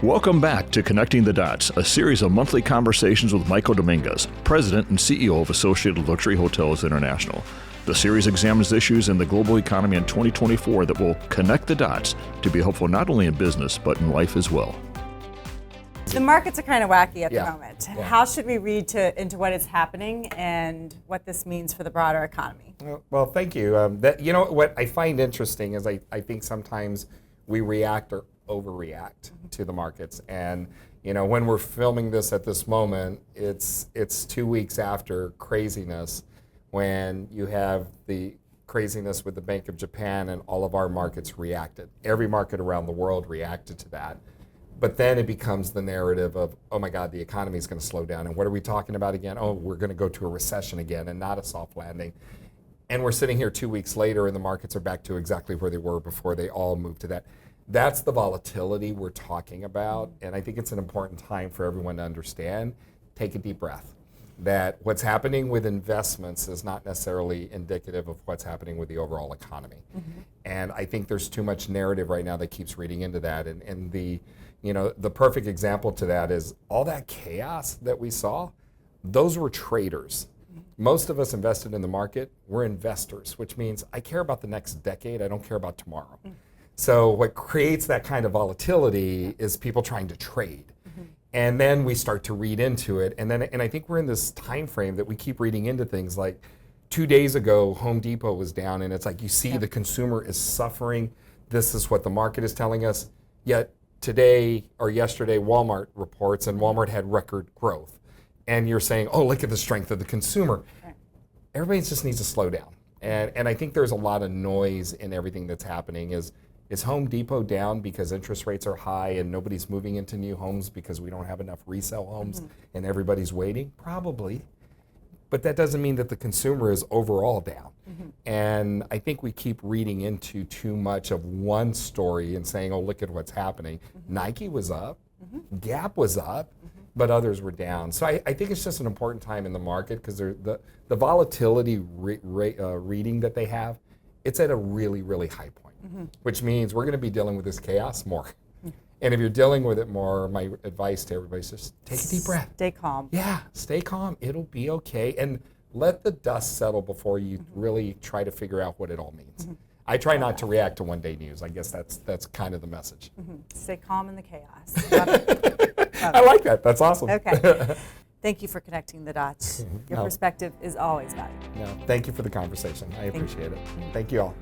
Welcome back to Connecting the Dots, a series of monthly conversations with Michael Dominguez, President and CEO of Associated Luxury Hotels International. The series examines issues in the global economy in 2024 that will connect the dots to be helpful not only in business, but in life as well. The markets are kind of wacky at the moment. Yeah. How should we read into what is happening and what this means for the broader economy? Well, thank you. What I find interesting is I think sometimes we react or overreact to the markets. And when we're filming this at this moment, it's 2 weeks after craziness, when you have the craziness with the Bank of Japan and all of our markets reacted. Every market around the world reacted to that. But then it becomes the narrative of, oh my God, the economy is going to slow down. And what are we talking about again? Oh, we're going to go to a recession again and not a soft landing. And we're sitting here 2 weeks later and the markets are back to exactly where they were before they all moved to that. That's the volatility we're talking about. And I think it's an important time for everyone to understand. Take a deep breath. That what's happening with investments is not necessarily indicative of what's happening with the overall economy. And I think there's too much narrative right now that keeps reading into that. And the perfect example to that is all that chaos that we saw, those were traders. Most of us invested in the market, we're investors, which means I care about the next decade, I don't care about tomorrow. So what creates that kind of volatility is people trying to trade. And then we start to read into it. And I think we're in this time frame that we keep reading into things like 2 days ago, Home Depot was down, and it's like you see the consumer is suffering. This is what the market is telling us. Yet today or yesterday, Walmart reports, and Walmart had record growth. And you're saying, oh, look at the strength of the consumer. Everybody just needs to slow down. And I think there's a lot of noise in everything that's happening. Is Home Depot down because interest rates are high and nobody's moving into new homes because we don't have enough resale homes and everybody's waiting? Probably. But that doesn't mean that the consumer is overall down. And I think we keep reading into too much of one story and saying, oh, look at what's happening. Nike was up, Gap was up, but others were down. So I think it's just an important time in the market because the volatility reading that they have, it's at a really, really high point. Which means we're going to be dealing with this chaos more. And if you're dealing with it more, my advice to everybody is just take a deep breath. Stay calm. Yeah, stay calm. It'll be okay. And let the dust settle before you really try to figure out what it all means. I try not to react to one-day news. I guess that's kind of the message. Stay calm in the chaos. Love it. I like that. That's awesome. Okay. Thank you for connecting the dots. Your perspective is always valuable. No, thank you for the conversation. I appreciate it. Thank you all.